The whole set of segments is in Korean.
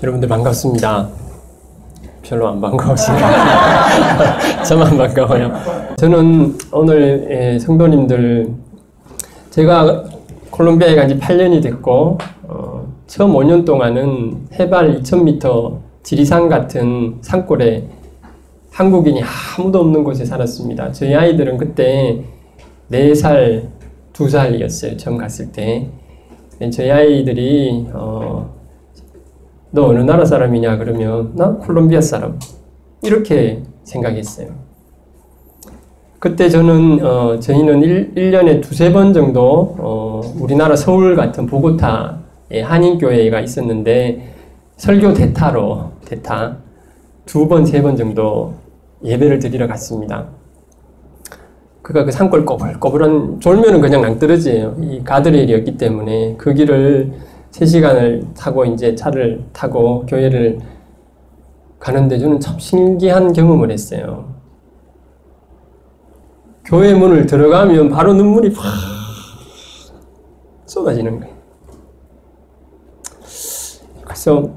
여러분들 반갑습니다. 별로 안 반가우시네요. 저만 반가워요. 저는 오늘 성도님들, 제가 콜롬비아에 간 지 8년이 됐고 처음 5년 동안은 해발 2000m 지리산 같은 산골에 한국인이 아무도 없는 곳에 살았습니다. 저희 아이들은 그때 4살, 2살이었어요. 처음 갔을 때. 저희 아이들이 너 어느 나라 사람이냐 그러면 나 콜롬비아 사람, 이렇게 생각했어요. 그때 저희는 1년에 2-3번 정도 우리나라 서울 같은 보고타에 한인교회가 있었는데 설교 대타 2번, 3번 정도 예배를 드리러 갔습니다. 그가 그 산골 꼬불꼬불한, 졸면은 그냥 낭떠러지예요. 이 가드레일이었기 때문에 그 길을 3시간을 타고 이제 차를 타고 교회를 가는데 저는 참 신기한 경험을 했어요. 교회 문을 들어가면 바로 눈물이 팍 쏟아지는 거예요. 그래서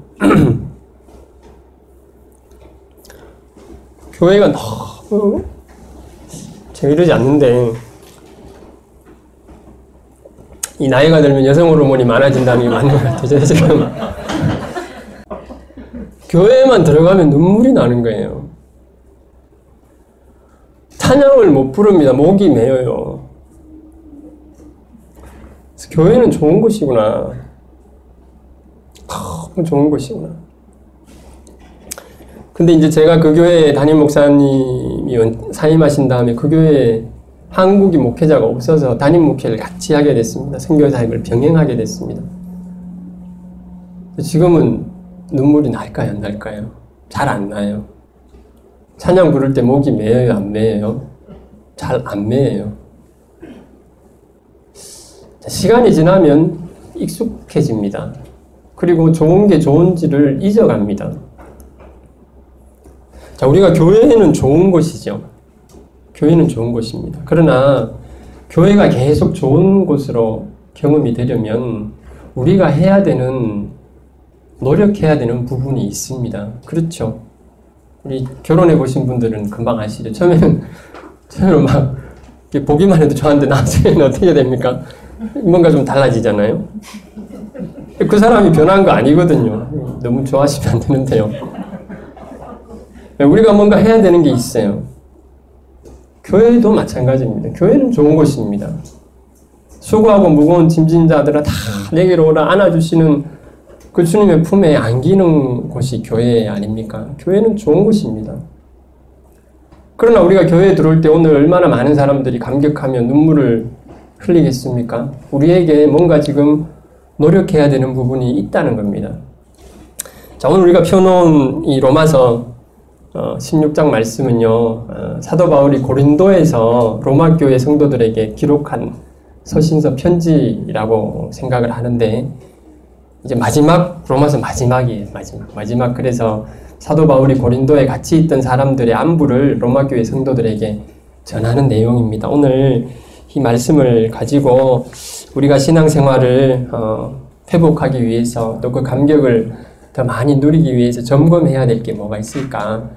교회가 너무, 제가 이러지 않는데 이 나이가 들면 여성 호르몬이 많아진다는 게 맞는 것 같아요. 지금 교회만 들어가면 눈물이 나는 거예요. 찬양을 못 부릅니다. 목이 메어요. 그래서 교회는 좋은 곳이구나. 너무 좋은 곳이구나. 근데 이제 제가 그 교회에 담임 목사님이 사임하신 다음에 그 교회에 한국인 목회자가 없어서 담임 목회를 같이 하게 됐습니다. 선교사역을 병행하게 됐습니다. 지금은 눈물이 날까요, 안 날까요? 잘 안 나요. 찬양 부를 때 목이 메어요, 안 메어요? 잘 안 메어요. 시간이 지나면 익숙해집니다. 그리고 좋은 게 좋은지를 잊어갑니다. 자, 우리가 교회는 좋은 곳이죠. 교회는 좋은 곳입니다. 그러나 교회가 계속 좋은 곳으로 경험이 되려면 우리가 노력해야 되는 부분이 있습니다. 그렇죠? 우리 결혼해 보신 분들은 금방 아시죠? 처음에는 막 보기만 해도 저한테 나중에는 어떻게 됩니까? 뭔가 좀 달라지잖아요? 그 사람이 변한 거 아니거든요. 너무 좋아하시면 안 되는데요. 우리가 뭔가 해야 되는 게 있어요. 교회도 마찬가지입니다. 교회는 좋은 곳입니다. 수고하고 무거운 짐진 자들아 다 내게로 오라 안아주시는 그 주님의 품에 안기는 곳이 교회 아닙니까? 교회는 좋은 곳입니다. 그러나 우리가 교회에 들어올 때 오늘 얼마나 많은 사람들이 감격하며 눈물을 흘리겠습니까? 우리에게 뭔가 지금 노력해야 되는 부분이 있다는 겁니다. 자, 오늘 우리가 펴놓은 이 로마서 16장 말씀은요, 사도 바울이 고린도에서 로마 교회 성도들에게 기록한 서신서 편지라고 생각을 하는데, 이제 로마서 마지막이에요. 마지막. 그래서 사도 바울이 고린도에 같이 있던 사람들의 안부를 로마 교회 성도들에게 전하는 내용입니다. 오늘 이 말씀을 가지고 우리가 신앙생활을 회복하기 위해서, 또 그 감격을 더 많이 누리기 위해서 점검해야 될 게 뭐가 있을까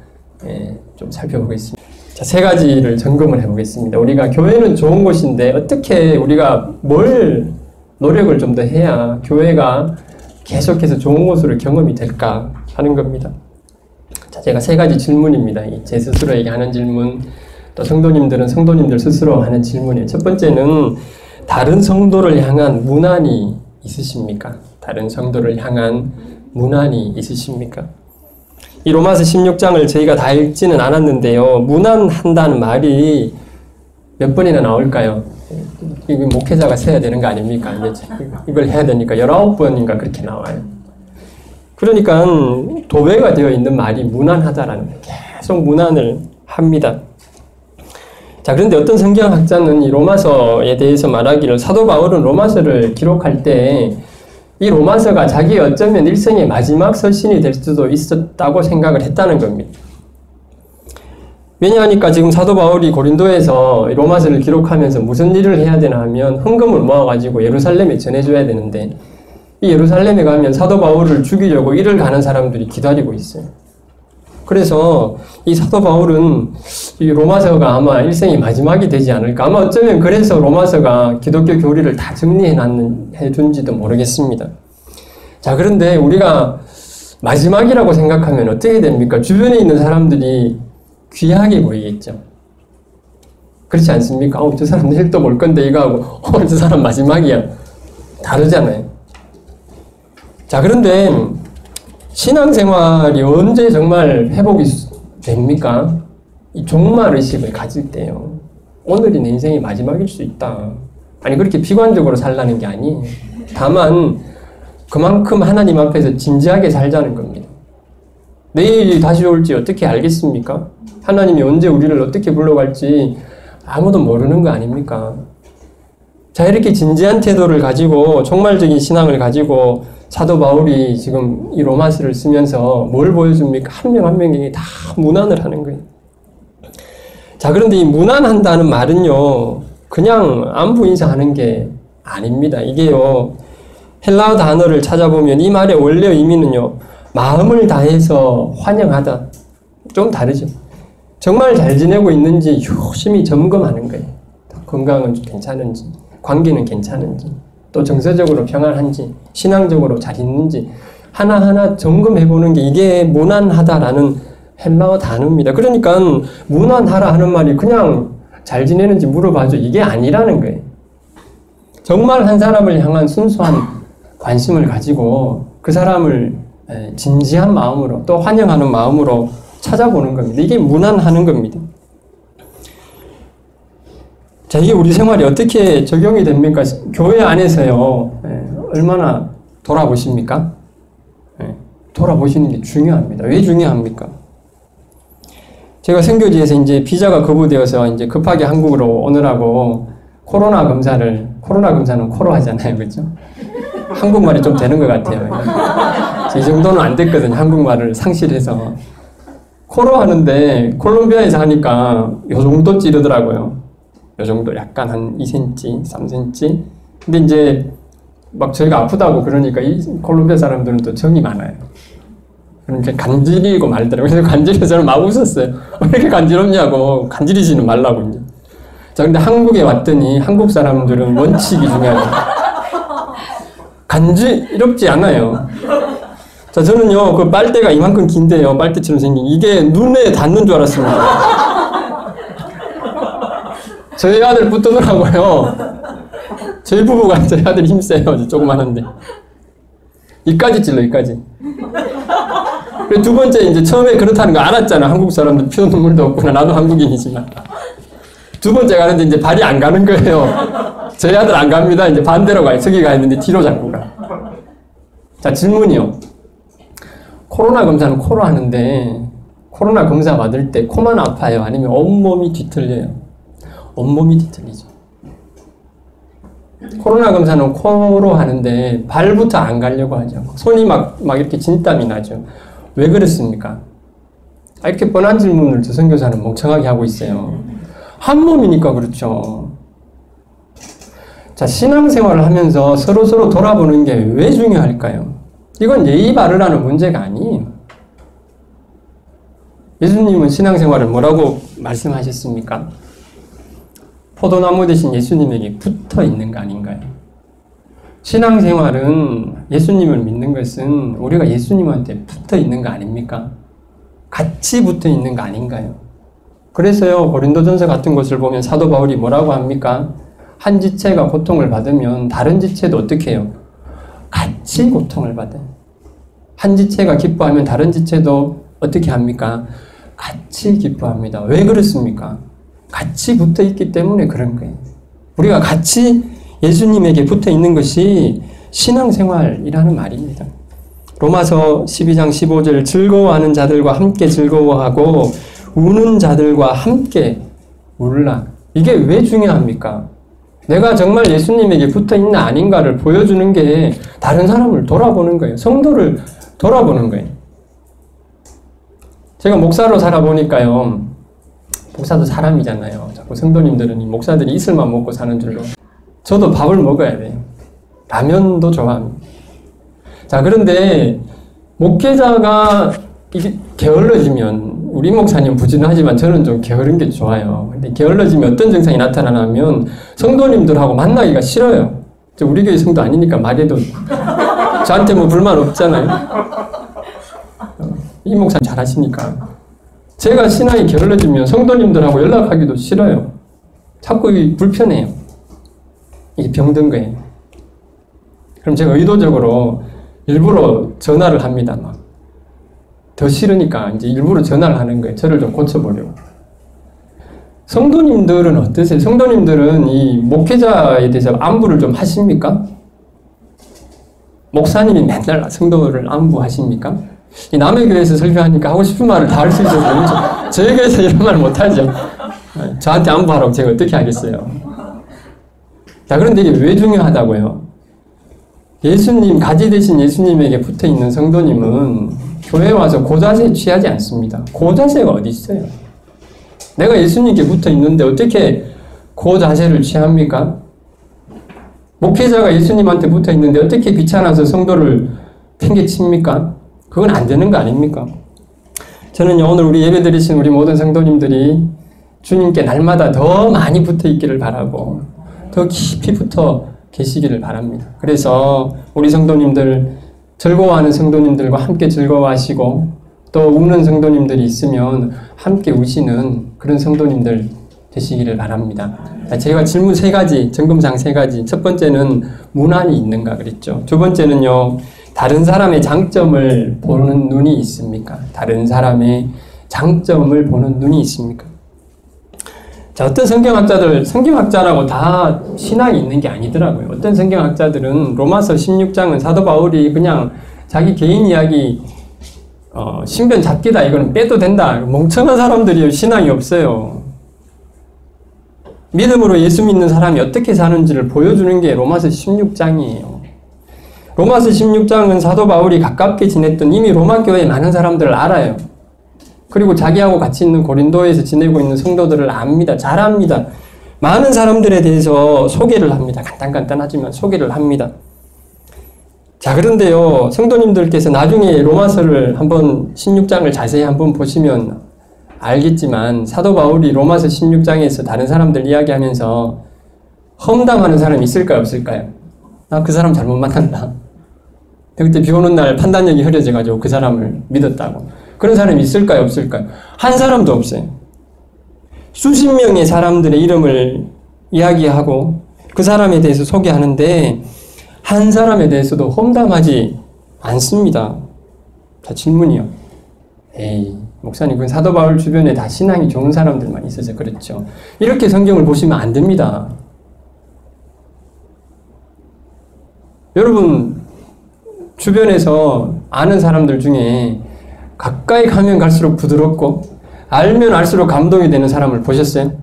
좀 살펴보겠습니다. 자, 3가지를 점검을 해보겠습니다. 우리가 교회는 좋은 곳인데 어떻게 우리가 뭘 노력을 좀 더 해야 교회가 계속해서 좋은 곳으로 경험이 될까 하는 겁니다. 자, 제가 3가지 질문입니다. 제 스스로에게 하는 질문, 또 성도님들 스스로 하는 질문이에요. 첫 번째는 다른 성도를 향한 문안이 있으십니까? 다른 성도를 향한 문안이 있으십니까? 이 로마서 16장을 저희가 다 읽지는 않았는데요. 문안한다는 말이 몇 번이나 나올까요? 이거 목회자가 세야 되는 거 아닙니까? 이걸 해야 되니까 19번인가 그렇게 나와요. 그러니까 도배가 되어 있는 말이 문안하다라는 거예요. 계속 문안을 합니다. 자, 그런데 어떤 성경학자는 이 로마서에 대해서 말하기를, 사도 바울은 로마서를 기록할 때 이 로마서가 자기 어쩌면 일생의 마지막 서신이 될 수도 있었다고 생각을 했다는 겁니다. 왜냐하니까 지금 사도 바울이 고린도에서 로마서를 기록하면서 무슨 일을 해야 되나 하면 헌금을 모아가지고 예루살렘에 전해줘야 되는데, 이 예루살렘에 가면 사도 바울을 죽이려고 이를 가는 사람들이 기다리고 있어요. 그래서 이 사도 바울은 이 로마서가 아마 일생의 마지막이 되지 않을까. 아마 어쩌면 그래서 로마서가 기독교 교리를 다 해준지도 모르겠습니다. 자, 그런데 우리가 마지막이라고 생각하면 어떻게 됩니까? 주변에 있는 사람들이 귀하게 보이겠죠. 그렇지 않습니까? 저 사람 내일 또 볼 건데 이거 하고 저 사람 마지막이야. 다르잖아요. 자, 그런데 신앙생활이 언제 정말 회복이 됩니까? 이 종말의식을 가질 때요. 오늘이 내 인생의 마지막일 수 있다. 아니, 그렇게 비관적으로 살라는 게 아니에요. 다만 그만큼 하나님 앞에서 진지하게 살자는 겁니다. 내일이 다시 올지 어떻게 알겠습니까? 하나님이 언제 우리를 어떻게 불러갈지 아무도 모르는 거 아닙니까? 자, 이렇게 진지한 태도를 가지고 종말적인 신앙을 가지고 사도 바울이 지금 이 로마서를 쓰면서 뭘 보여줍니까? 한 명 한 명에게 다 문안을 하는 거예요. 자, 그런데 이 문안한다는 말은요, 그냥 안부 인사하는 게 아닙니다. 이게요, 헬라어 단어를 찾아보면 이 말의 원래 의미는요, 마음을 다해서 환영하다. 좀 다르죠. 정말 잘 지내고 있는지 유심히 점검하는 거예요. 건강은 괜찮은지, 관계는 괜찮은지, 또 정서적으로 평안한지, 신앙적으로 잘 있는지 하나하나 점검해보는 게 이게 문안하다라는 헬라어 단어입니다. 그러니까 문안하라 하는 말이 그냥 잘 지내는지 물어봐줘 이게 아니라는 거예요. 정말 한 사람을 향한 순수한 관심을 가지고 그 사람을 진지한 마음으로 또 환영하는 마음으로 찾아보는 겁니다. 이게 문안하는 겁니다. 자, 이게 우리 생활에 어떻게 적용이 됩니까? 교회 안에서요, 얼마나 돌아보십니까? 돌아보시는 게 중요합니다. 왜 중요합니까? 제가 선교지에서 이제 비자가 거부되어서 이제 급하게 한국으로 오느라고 코로나 검사는 코로 하잖아요. 그죠? 한국말이 좀 되는 것 같아요. 이 정도는 안 됐거든요. 한국말을 상실해서. 코로 하는데 콜롬비아에서 하니까 요 정도 찌르더라고요. 요 정도 약간 한 2cm, 3cm. 근데 이제 막 저희가 아프다고 그러니까 이 콜롬비아 사람들은 또 정이 많아요. 그러니까 간지리고 말더라고요. 그래서 간지려서 저는 막 웃었어요. 왜 이렇게 간지럽냐고. 간지리지는 말라고 이제. 자, 근데 한국에 왔더니 한국 사람들은 원칙이 중요해요. 간지럽지 않아요. 자, 저는요, 그 빨대가 이만큼 긴데요. 빨대처럼 생긴. 이게 눈에 닿는 줄 알았습니다. 저희 아들 붙더라고요. 저희 부부가 저희 아들이 힘세요. 조그만한데. 이까지 찔러, 이까지. 그리고 두 번째, 이제 처음에 그렇다는 거 알았잖아. 한국 사람들 피 눈물도 없구나. 나도 한국인이지만. 두 번째 가는데 이제 발이 안 가는 거예요. 저희 아들 안 갑니다. 이제 반대로 가요. 저기 가 있는데 뒤로 자꾸 가. 자, 질문이요. 코로나 검사는 코로 하는데 코로나 검사 받을 때 코만 아파요? 아니면 온몸이 뒤틀려요? 온몸이 뒤틀리죠. 코로나 검사는 코로 하는데 발부터 안 가려고 하죠. 손이 막 이렇게 진땀이 나죠. 왜 그렇습니까? 이렇게 뻔한 질문을 저 선교사는 멍청하게 하고 있어요. 한 몸이니까 그렇죠. 자, 신앙생활을 하면서 서로 돌아보는 게 왜 중요할까요? 이건 예의 바르라는 문제가 아니에요. 예수님은 신앙생활을 뭐라고 말씀하셨습니까? 포도나무 대신 예수님에게 붙어 있는 거 아닌가요? 신앙생활은 예수님을 믿는 것은 우리가 예수님한테 붙어 있는 거 아닙니까? 같이 붙어 있는 거 아닌가요? 그래서요, 고린도전서 같은 것을 보면 사도 바울이 뭐라고 합니까? 한 지체가 고통을 받으면 다른 지체도 어떻게 해요? 같이 고통을 받아요. 한 지체가 기뻐하면 다른 지체도 어떻게 합니까? 같이 기뻐합니다. 왜 그렇습니까? 같이 붙어 있기 때문에 그런 거예요. 우리가 같이 예수님에게 붙어 있는 것이 신앙생활이라는 말입니다. 로마서 12장 15절 즐거워하는 자들과 함께 즐거워하고 우는 자들과 함께 울라. 이게 왜 중요합니까? 내가 정말 예수님에게 붙어 있나 아닌가를 보여주는 게 다른 사람을 돌아보는 거예요. 성도를 돌아보는 거예요. 제가 목사로 살아보니까요. 목사도 사람이잖아요. 자꾸 성도님들은 이 목사들이 이슬만 먹고 사는 줄로. 저도 밥을 먹어야 돼요. 라면도 좋아합니다. 자, 그런데 목회자가 이게 게을러지면, 우리 목사님 부지런하지만 저는 좀 게으른 게 좋아요. 근데 게을러지면 어떤 증상이 나타나냐면 성도님들하고 만나기가 싫어요. 우리 교회 성도 아니니까 말해도 저한테 뭐 불만 없잖아요. 이 목사님 잘하시니까. 제가 신앙이 게을러지면 성도님들하고 연락하기도 싫어요. 자꾸 불편해요. 이게 병든 거예요. 그럼 제가 의도적으로 일부러 전화를 합니다. 막. 더 싫으니까 이제 일부러 전화를 하는 거예요. 저를 좀 고쳐보려고. 성도님들은 어떠세요? 성도님들은 이 목회자에 대해서 안부를 좀 하십니까? 목사님이 맨날 성도를 안부하십니까? 이 남의 교회에서 설교하니까 하고 싶은 말을 다 할 수 있어서 저희 교회에서 이런 말 못하죠. 저한테 안부하라고 제가 어떻게 하겠어요? 자, 그런데 이게 왜 중요하다고요? 예수님, 가지 되신 예수님에게 붙어 있는 성도님은 교회에 와서 고자세 취하지 않습니다. 고자세가 어디 있어요? 내가 예수님께 붙어 있는데 어떻게 고자세를 취합니까? 목회자가 예수님한테 붙어 있는데 어떻게 귀찮아서 성도를 팽개칩니까? 그건 안 되는 거 아닙니까? 저는요, 오늘 우리 예배 드리신 우리 모든 성도님들이 주님께 날마다 더 많이 붙어 있기를 바라고 더 깊이 붙어 계시기를 바랍니다. 그래서 우리 성도님들, 즐거워하는 성도님들과 함께 즐거워하시고 또 우는 성도님들이 있으면 함께 우시는 그런 성도님들 되시기를 바랍니다. 제가 질문 3가지, 점검사항 3가지. 첫 번째는 문안이 있는가 그랬죠. 두 번째는요, 다른 사람의 장점을 보는 눈이 있습니까? 다른 사람의 장점을 보는 눈이 있습니까? 자, 어떤 성경학자라고 다 신앙이 있는 게 아니더라고요. 어떤 성경학자들은 로마서 16장은 사도 바울이 그냥 자기 개인 이야기, 신변 잡기다, 이거는 빼도 된다. 멍청한 사람들이요, 신앙이 없어요. 믿음으로 예수 믿는 사람이 어떻게 사는지를 보여주는 게 로마서 16장이에요. 로마서 16장은 사도 바울이 가깝게 지냈던 이미 로마 교회에 많은 사람들을 알아요. 그리고 자기하고 같이 있는 고린도에서 지내고 있는 성도들을 압니다. 잘 압니다. 많은 사람들에 대해서 소개를 합니다. 간단하지만 소개를 합니다. 자, 그런데요, 성도님들께서 나중에 로마서를 한번 16장을 자세히 한번 보시면 알겠지만 사도 바울이 로마서 16장에서 다른 사람들 이야기하면서 험담하는 사람이 있을까요, 없을까요? 나 그 사람 잘못 만난다. 그때 비 오는 날 판단력이 흐려져가지고 그 사람을 믿었다고. 그런 사람이 있을까요, 없을까요? 한 사람도 없어요. 수십 명의 사람들의 이름을 이야기하고 그 사람에 대해서 소개하는데 한 사람에 대해서도 험담하지 않습니다. 자, 질문이요. 에이, 목사님, 그 사도 바울 주변에 다 신앙이 좋은 사람들만 있어서 그렇죠. 이렇게 성경을 보시면 안 됩니다. 여러분, 주변에서 아는 사람들 중에 가까이 가면 갈수록 부드럽고 알면 알수록 감동이 되는 사람을 보셨어요?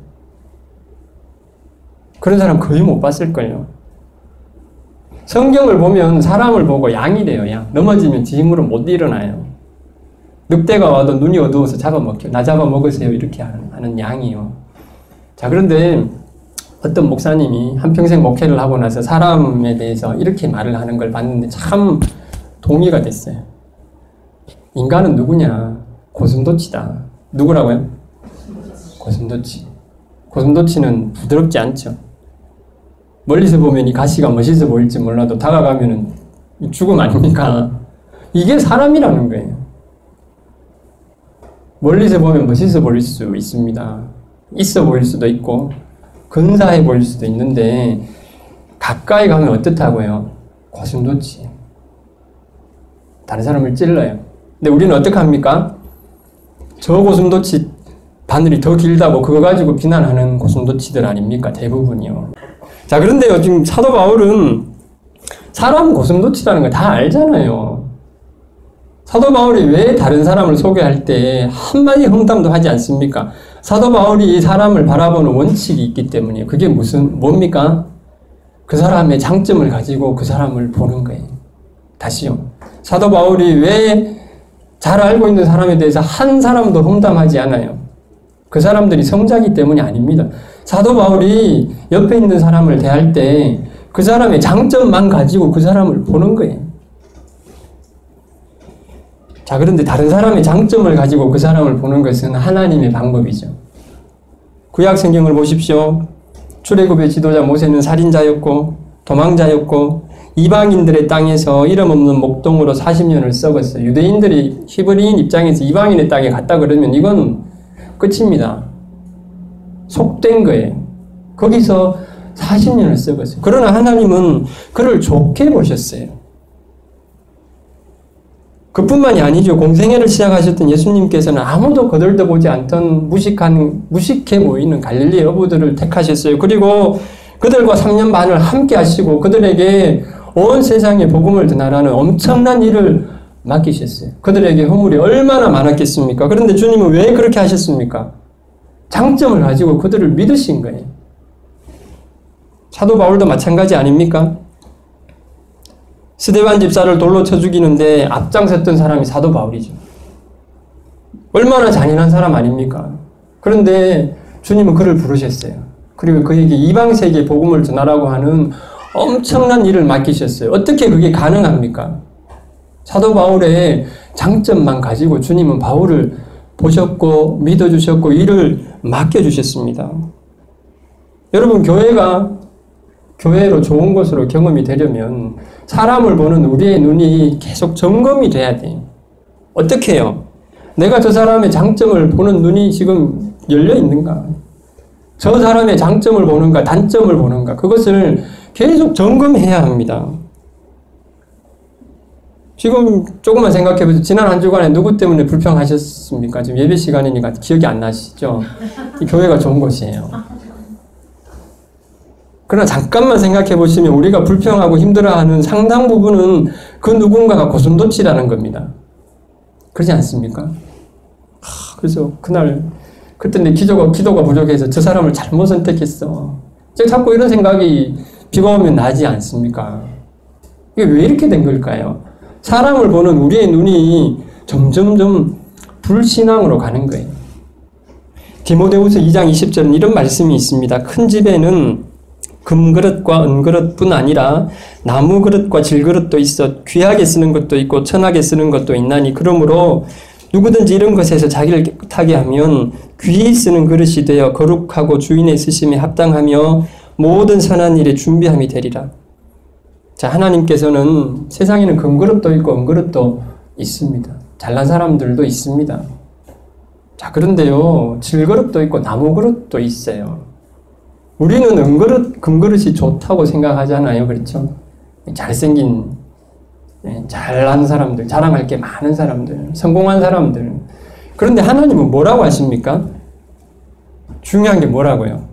그런 사람 거의 못 봤을걸요. 성경을 보면 사람을 보고 양이 돼요. 양. 넘어지면 지 힘으로 못 일어나요. 늑대가 와도 눈이 어두워서 잡아먹혀. 나 잡아먹으세요. 이렇게 하는 양이요. 자, 그런데 어떤 목사님이 한평생 목회를 하고 나서 사람에 대해서 이렇게 말을 하는 걸 봤는데 참 동의가 됐어요. 인간은 누구냐? 고슴도치다. 누구라고요? 고슴도치. 고슴도치는 부드럽지 않죠. 멀리서 보면 이 가시가 멋있어 보일지 몰라도 다가가면은 죽음 아닙니까? 이게 사람이라는 거예요. 멀리서 보면 멋있어 보일 수 있습니다. 있어 보일 수도 있고 근사해 보일 수도 있는데 가까이 가면 어떻다고요? 고슴도치. 다른 사람을 찔러요. 근데 우리는 어떻게 합니까? 저 고슴도치 바늘이 더 길다고 그거 가지고 비난하는 고슴도치들 아닙니까? 대부분이요. 자, 그런데요, 지금 사도 바울은 사람 고슴도치라는 걸 다 알잖아요. 사도 바울이 왜 다른 사람을 소개할 때 한마디 험담도 하지 않습니까? 사도 바울이 사람을 바라보는 원칙이 있기 때문에 그게 뭡니까? 그 사람의 장점을 가지고 그 사람을 보는 거예요. 다시요. 사도 바울이 왜 잘 알고 있는 사람에 대해서 한 사람도 험담하지 않아요? 그 사람들이 성자기 때문이 아닙니다. 사도 바울이 옆에 있는 사람을 대할 때 그 사람의 장점만 가지고 그 사람을 보는 거예요. 자, 그런데 다른 사람의 장점을 가지고 그 사람을 보는 것은 하나님의 방법이죠. 구약 성경을 보십시오. 출애굽의 지도자 모세는 살인자였고 도망자였고 이방인들의 땅에서 이름 없는 목동으로 40년을 썩었어요. 유대인들이 히브리인 입장에서 이방인의 땅에 갔다 그러면 이건 끝입니다. 속된 거예요. 거기서 40년을 썩었어요. 그러나 하나님은 그를 좋게 보셨어요. 그뿐만이 아니죠. 공생애를 시작하셨던 예수님께서는 아무도 거들떠보지 않던 무식해 보이는 갈릴리 어부들을 택하셨어요. 그리고 그들과 3년 반을 함께 하시고 그들에게 온 세상에 복음을 전하라는 엄청난 일을 맡기셨어요. 그들에게 허물이 얼마나 많았겠습니까? 그런데 주님은 왜 그렇게 하셨습니까? 장점을 가지고 그들을 믿으신 거예요. 사도 바울도 마찬가지 아닙니까? 스데반 집사를 돌로 쳐 죽이는데 앞장섰던 사람이 사도 바울이죠. 얼마나 잔인한 사람 아닙니까? 그런데 주님은 그를 부르셨어요. 그리고 그에게 이방세계에 복음을 전하라고 하는 엄청난 일을 맡기셨어요. 어떻게 그게 가능합니까? 사도 바울의 장점만 가지고 주님은 바울을 보셨고 믿어주셨고 일을 맡겨주셨습니다. 여러분, 교회로 좋은 것으로 경험이 되려면 사람을 보는 우리의 눈이 계속 점검이 돼야 돼요. 어떻게 해요? 내가 저 사람의 장점을 보는 눈이 지금 열려 있는가? 저 사람의 장점을 보는가? 단점을 보는가? 그것을 계속 점검해야 합니다. 지금 조금만 생각해보세요. 지난 한 주간에 누구 때문에 불평하셨습니까? 지금 예배 시간이니까 기억이 안 나시죠? 이 교회가 좋은 곳이에요. 그러나 잠깐만 생각해 보시면 우리가 불평하고 힘들어하는 상당 부분은 그 누군가가 고슴도치라는 겁니다. 그렇지 않습니까? 그래서 그때 내 기도가 부족해서 저 사람을 잘못 선택했어. 자꾸 이런 생각이 비가 오면 나지 않습니까? 이게 왜 이렇게 된 걸까요? 사람을 보는 우리의 눈이 점점점 불신앙으로 가는 거예요. 디모데후서 2장 20절은 이런 말씀이 있습니다. 큰 집에는 금그릇과 은그릇뿐 아니라 나무그릇과 질그릇도 있어 귀하게 쓰는 것도 있고 천하게 쓰는 것도 있나니 그러므로 누구든지 이런 것에서 자기를 깨끗하게 하면 귀히 쓰는 그릇이 되어 거룩하고 주인의 쓰심에 합당하며 모든 선한 일에 준비함이 되리라. 자, 하나님께서는 세상에는 금그릇도 있고 은그릇도 있습니다. 잘난 사람들도 있습니다. 자, 그런데요, 질그릇도 있고 나무그릇도 있어요. 우리는 은그릇, 금그릇이 좋다고 생각하잖아요. 그렇죠? 잘생긴, 잘난 사람들, 자랑할 게 많은 사람들, 성공한 사람들. 그런데 하나님은 뭐라고 하십니까? 중요한 게 뭐라고요?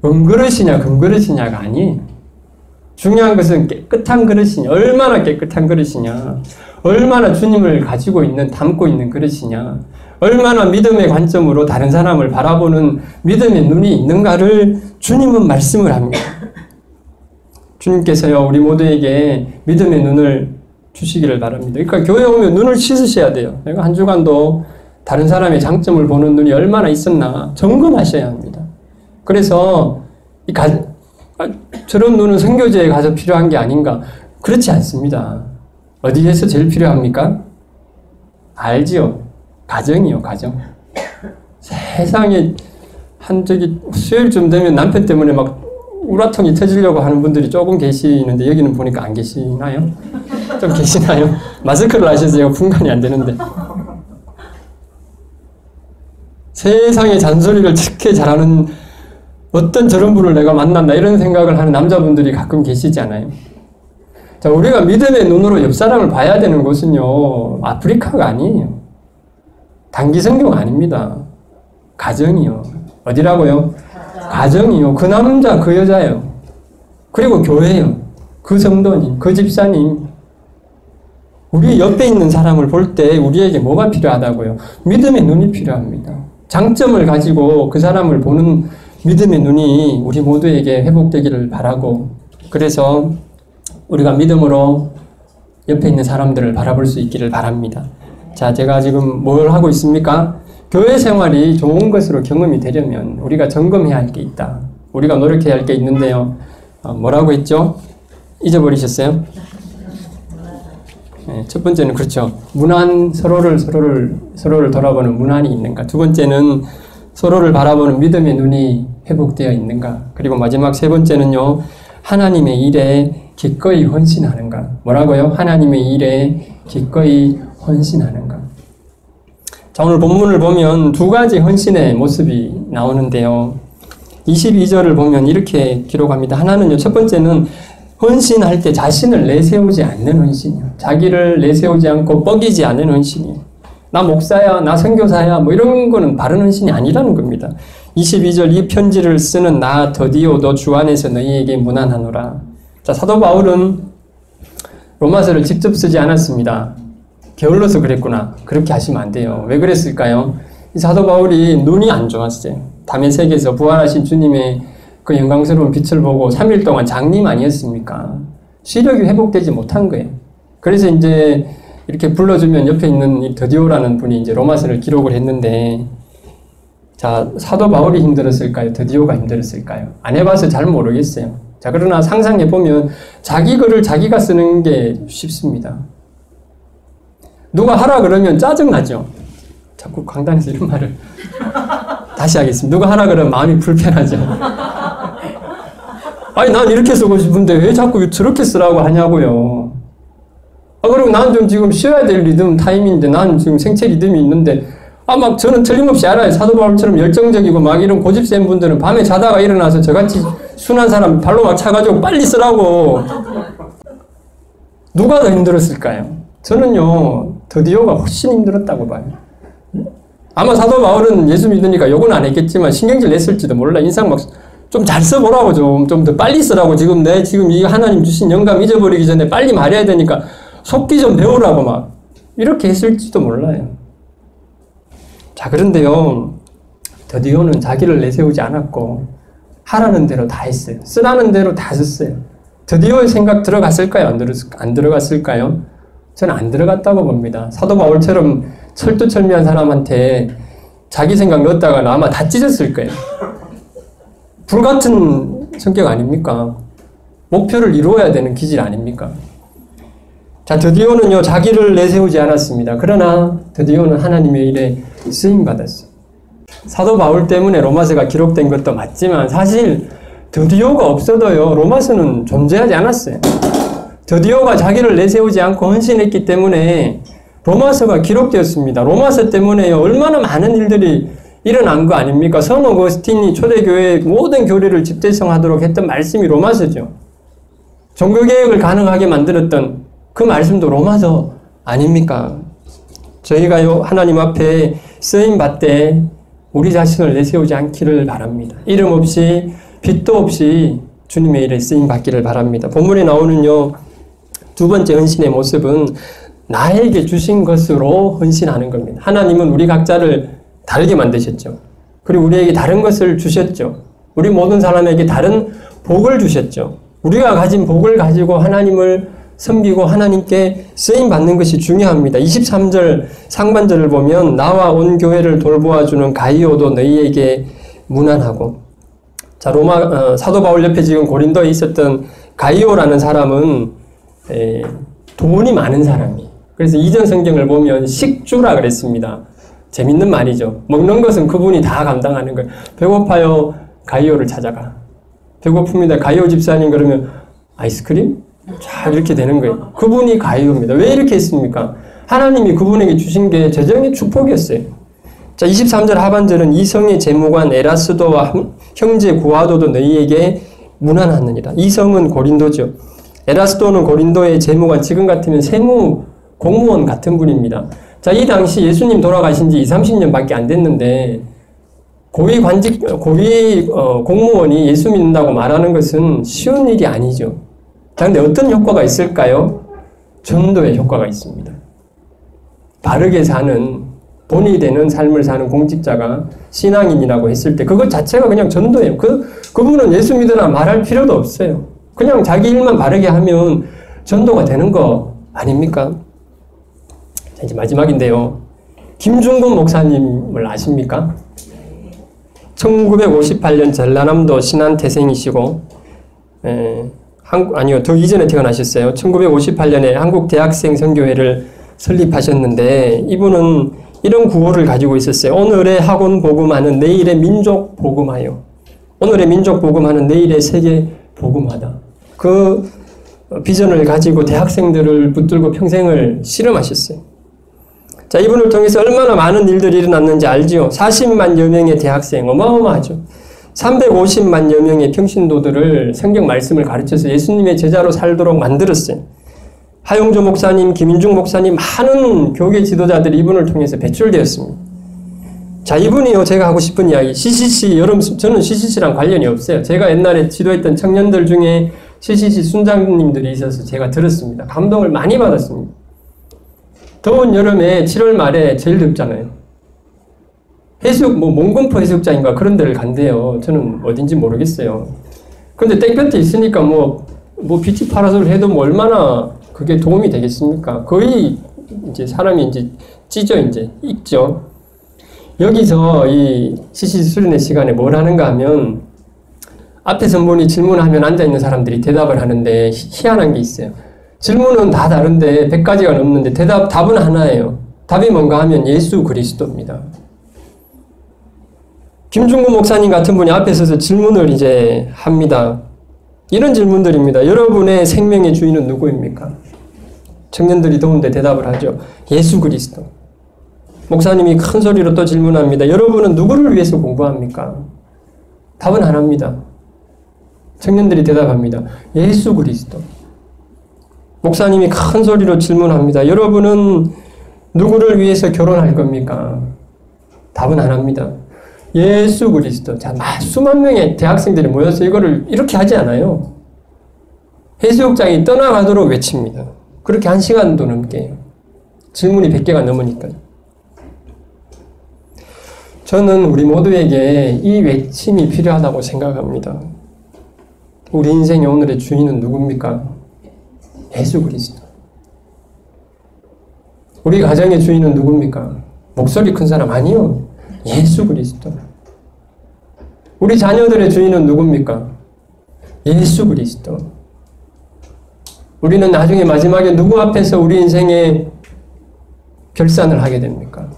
은그릇이냐, 금그릇이냐가 아니에요. 중요한 것은 깨끗한 그릇이냐, 얼마나 깨끗한 그릇이냐, 얼마나 주님을 가지고 있는, 담고 있는 그릇이냐, 얼마나 믿음의 관점으로 다른 사람을 바라보는 믿음의 눈이 있는가를 주님은 말씀을 합니다. 주님께서요, 우리 모두에게 믿음의 눈을 주시기를 바랍니다. 그러니까 교회 오면 눈을 씻으셔야 돼요. 내가 한 주간도 다른 사람의 장점을 보는 눈이 얼마나 있었나 점검하셔야 합니다. 그래서 저런 눈은 선교제에 가서 필요한 게 아닌가? 그렇지 않습니다. 어디에서 제일 필요합니까? 알지요. 가정이요, 가정. 세상에 수요일쯤 되면 남편 때문에 막 우라통이 터지려고 하는 분들이 조금 계시는데 여기는 보니까 안 계시나요? 좀 계시나요? 마스크를 하셔서 분간이 안 되는데. 세상에 잔소리를 특히 잘하는 어떤 저런 분을 내가 만난다 이런 생각을 하는 남자분들이 가끔 계시지 않아요? 자, 우리가 믿음의 눈으로 옆 사람을 봐야 되는 곳은요, 아프리카가 아니에요. 단기 성경 아닙니다. 가정이요. 어디라고요? 가정이요. 그 남자, 그 여자요. 그리고 교회요. 그 성도님, 그 집사님. 우리 옆에 있는 사람을 볼 때 우리에게 뭐가 필요하다고요? 믿음의 눈이 필요합니다. 장점을 가지고 그 사람을 보는 믿음의 눈이 우리 모두에게 회복되기를 바라고, 그래서 우리가 믿음으로 옆에 있는 사람들을 바라볼 수 있기를 바랍니다. 자, 제가 지금 뭘 하고 있습니까? 교회 생활이 좋은 것으로 경험이 되려면 우리가 점검해야 할 게 있다. 우리가 노력해야 할 게 있는데요. 뭐라고 했죠? 잊어버리셨어요? 첫 번째는 그렇죠. 문안, 서로를 돌아보는 문안이 있는가. 두 번째는 서로를 바라보는 믿음의 눈이 회복되어 있는가. 그리고 마지막 세 번째는요, 하나님의 일에 기꺼이 헌신하는가. 뭐라고요? 하나님의 일에 기꺼이 헌신하는가. 자, 오늘 본문을 보면 두 가지 헌신의 모습이 나오는데요. 22절을 보면 이렇게 기록합니다. 하나는요, 첫 번째는 헌신할 때 자신을 내세우지 않는 헌신이요. 자기를 내세우지 않고 뻐기지 않는 헌신이요. 나 목사야, 나 선교사야, 뭐 이런 거는 바른 헌신이 아니라는 겁니다. 22절 이 편지를 쓰는 나 더디오도 주 안에서 너희에게 문안하노라. 자, 사도 바울은 로마서를 직접 쓰지 않았습니다. 게을러서 그랬구나. 그렇게 하시면 안 돼요. 왜 그랬을까요? 이 사도 바울이 눈이 안 좋았어요. 다메섹에서 부활하신 주님의 그 영광스러운 빛을 보고 3일 동안 장님 아니었습니까? 시력이 회복되지 못한 거예요. 그래서 이제 이렇게 불러주면 옆에 있는 이 더디오라는 분이 이제 로마서를 기록을 했는데, 자, 사도 바울이 힘들었을까요? 더디오가 힘들었을까요? 안 해봐서 잘 모르겠어요. 자, 그러나 상상해보면 자기 글을 자기가 쓰는 게 쉽습니다. 누가 하라 그러면 짜증나죠? 자꾸 강단에서 이런 말을 다시 하겠습니다. 누가 하라 그러면 마음이 불편하죠? 아니, 난 이렇게 쓰고 싶은데 왜 자꾸 저렇게 쓰라고 하냐고요. 그리고 난 좀 지금 쉬어야 될 리듬 타임인데 난 지금 생체 리듬이 있는데 막 저는 틀림없이 알아요. 사도 바울처럼 열정적이고 막 이런 고집 센 분들은 밤에 자다가 일어나서 저같이 순한 사람 발로 막 차가지고 빨리 쓰라고. 누가 더 힘들었을까요? 저는요, 더디오가 훨씬 힘들었다고 봐요. 아마 사도 바울은 예수 믿으니까 욕은 안 했겠지만 신경질 냈을지도 몰라. 인상 막 좀 잘 써보라고 좀 더 빨리 쓰라고. 지금 이 하나님 주신 영감 잊어버리기 전에 빨리 말해야 되니까 속기 좀 배우라고 막 이렇게 했을지도 몰라요. 자, 그런데요, 더디오는 자기를 내세우지 않았고 하라는 대로 다 했어요. 쓰라는 대로 다 썼어요. 더디오의 생각 들어갔을까요? 안 들어갔을까요? 저는 안 들어갔다고 봅니다. 사도 바울처럼 철두철미한 사람한테 자기 생각 넣었다가 아마 다 찢었을 거예요. 불같은 성격 아닙니까? 목표를 이루어야 되는 기질 아닙니까? 자, 더디오는요, 자기를 내세우지 않았습니다. 그러나 더디오는 하나님의 일에 쓰임받았어요. 사도 바울 때문에 로마서가 기록된 것도 맞지만 사실 더디오가 없어도요, 로마서는 존재하지 않았어요. 더디오가 자기를 내세우지 않고 헌신했기 때문에 로마서가 기록되었습니다. 로마서 때문에요, 얼마나 많은 일들이 일어난 거 아닙니까? 성 어거스틴이 초대교회의 모든 교리를 집대성하도록 했던 말씀이 로마서죠. 종교개혁을 가능하게 만들었던 그 말씀도 로마서 아닙니까? 저희가요, 하나님 앞에 쓰임받되 우리 자신을 내세우지 않기를 바랍니다. 이름 없이 빚도 없이 주님의 일에 쓰임받기를 바랍니다. 본문에 나오는요, 두 번째 헌신의 모습은 나에게 주신 것으로 헌신하는 겁니다. 하나님은 우리 각자를 다르게 만드셨죠. 그리고 우리에게 다른 것을 주셨죠. 우리 모든 사람에게 다른 복을 주셨죠. 우리가 가진 복을 가지고 하나님을 섬기고 하나님께 쓰임받는 것이 중요합니다. 23절 상반절을 보면 나와 온 교회를 돌보아주는 가이오도 너희에게 문안하고. 자, 사도 바울 옆에 지금 고린도에 있었던 가이오라는 사람은 돈이 많은 사람이에요. 그래서 이전 성경을 보면 식주라 그랬습니다. 재밌는 말이죠. 먹는 것은 그분이 다 감당하는 거예요. 배고파요, 가이오를 찾아가. 배고픕니다, 가이오 집사님. 그러면 아이스크림? 자, 이렇게 되는 거예요. 그분이 가이오입니다. 왜 이렇게 했습니까? 하나님이 그분에게 주신 게 재정의 축복이었어요. 자, 23절 하반절은 이성의 재무관 에라스도와 형제 구아도도 너희에게 문안하느니라. 이성은 고린도죠. 에라스도는 고린도의 재무관, 지금 같으면 세무 공무원 같은 분입니다. 자, 이 당시 예수님 돌아가신 지 20-30년 밖에 안 됐는데 고위 공무원이 예수 믿는다고 말하는 것은 쉬운 일이 아니죠. 자, 근데 어떤 효과가 있을까요? 전도의 효과가 있습니다. 바르게 사는, 본이 되는 삶을 사는 공직자가 신앙인이라고 했을 때 그것 자체가 그냥 전도예요. 그분은 예수 믿으라 말할 필요도 없어요. 그냥 자기 일만 바르게 하면 전도가 되는 거 아닙니까? 자, 이제 마지막인데요. 김중곤 목사님을 아십니까? 1958년 전라남도 신안태생이시고 아니요, 더 이전에 태어나셨어요. 1958년에 한국 대학생 선교회를 설립하셨는데 이분은 이런 구호를 가지고 있었어요. 오늘의 학원 복음하는 내일의 민족 복음하여. 오늘의 민족 복음하는 내일의 세계 복음하다. 그 비전을 가지고 대학생들을 붙들고 평생을 실험하셨어요. 자, 이분을 통해서 얼마나 많은 일들이 일어났는지 알지요. 40만여 명의 대학생, 어마어마하죠. 350만여 명의 평신도들을 성경 말씀을 가르쳐서 예수님의 제자로 살도록 만들었어요. 하용조 목사님, 김인중 목사님, 많은 교계 지도자들이 이분을 통해서 배출되었습니다. 자, 이분이요, 제가 하고 싶은 이야기. CCC, 여러분, 저는 CCC랑 관련이 없어요. 제가 옛날에 지도했던 청년들 중에 CCC 순장님들이 있어서 제가 들었습니다. 감동을 많이 받았습니다. 더운 여름에 7월 말에 제일 덥잖아요. 몽금포 해수욕장인가 그런 데를 간대요. 저는 어딘지 모르겠어요. 근데 땡볕에 있으니까 빛이 파라솔 해도 얼마나 그게 도움이 되겠습니까? 거의 이제 사람이 이제 익죠. 여기서 이 CCC 수련회 시간에 뭘 하는가 하면 앞에 전문이 질문하면 앉아있는 사람들이 대답을 하는데 희한한 게 있어요. 질문은 다 다른데 100가지가 넘는데 답은 하나예요. 답이 뭔가 하면 예수 그리스도입니다. 김중구 목사님 같은 분이 앞에 서서 질문을 이제 합니다. 이런 질문들입니다. 여러분의 생명의 주인은 누구입니까? 청년들이 더운데 대답을 하죠. 예수 그리스도. 목사님이 큰 소리로 또 질문합니다. 여러분은 누구를 위해서 공부합니까? 답은 하나입니다. 청년들이 대답합니다. 예수 그리스도. 목사님이 큰 소리로 질문합니다. 여러분은 누구를 위해서 결혼할 겁니까? 답은 하나입니다. 예수 그리스도. 자, 수만 명의 대학생들이 모여서 이거를 이렇게 하지 않아요. 해수욕장이 떠나가도록 외칩니다. 그렇게 1시간도 넘게 해요. 질문이 100개가 넘으니까요. 저는 우리 모두에게 이 외침이 필요하다고 생각합니다. 우리 인생의 오늘의 주인은 누굽니까? 예수 그리스도. 우리 가정의 주인은 누굽니까? 목소리 큰 사람 아니요. 예수 그리스도. 우리 자녀들의 주인은 누굽니까? 예수 그리스도. 우리는 나중에 마지막에 누구 앞에서 우리 인생의 결산을 하게 됩니까?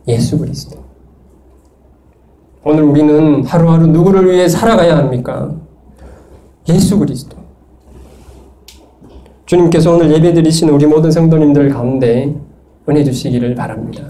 예수 그리스도. 오늘 우리는 하루하루 누구를 위해 살아가야 합니까? 예수 그리스도. 주님께서 오늘 예배드리신 우리 모든 성도님들 가운데 은혜 주시기를 바랍니다.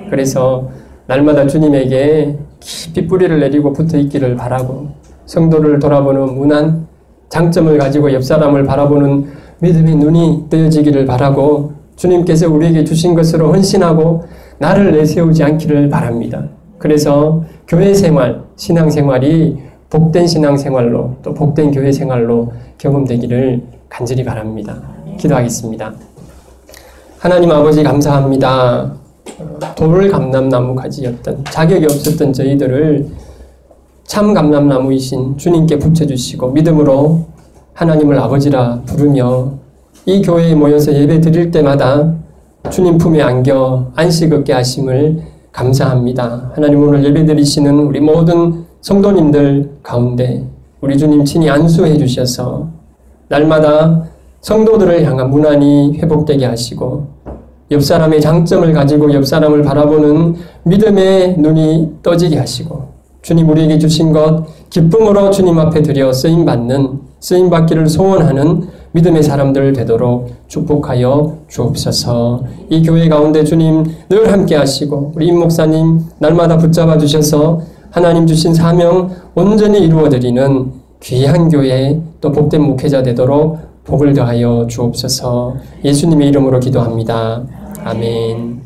그래서 날마다 주님에게 깊이 뿌리를 내리고 붙어 있기를 바라고 성도를 돌아보는 문안, 장점을 가지고 옆 사람을 바라보는 믿음의 눈이 뜨여지기를 바라고 주님께서 우리에게 주신 것으로 헌신하고 나를 내세우지 않기를 바랍니다. 그래서 교회 생활, 신앙 생활이 복된 신앙 생활로 또 복된 교회 생활로 경험되기를 간절히 바랍니다. 기도하겠습니다. 하나님 아버지 감사합니다. 돌 감람나무 가지였던 자격이 없었던 저희들을 참 감람나무이신 주님께 붙여주시고 믿음으로 하나님을 아버지라 부르며 이 교회에 모여서 예배 드릴 때마다 주님 품에 안겨 안식 얻게 하심을 감사합니다. 하나님 오늘 예배 드리시는 우리 모든 성도님들 가운데 우리 주님 친히 안수해 주셔서 날마다 성도들을 향한 문안이 회복되게 하시고 옆 사람의 장점을 가지고 옆 사람을 바라보는 믿음의 눈이 떠지게 하시고 주님 우리에게 주신 것 기쁨으로 주님 앞에 드려 쓰임받는 쓰임받기를 소원하는 믿음의 사람들 되도록 축복하여 주옵소서. 이 교회 가운데 주님 늘 함께 하시고 우리 임 목사님 날마다 붙잡아 주셔서 하나님 주신 사명 온전히 이루어드리는 귀한 교회 또 복된 목회자 되도록 복을 더하여 주옵소서. 예수님의 이름으로 기도합니다. 아멘.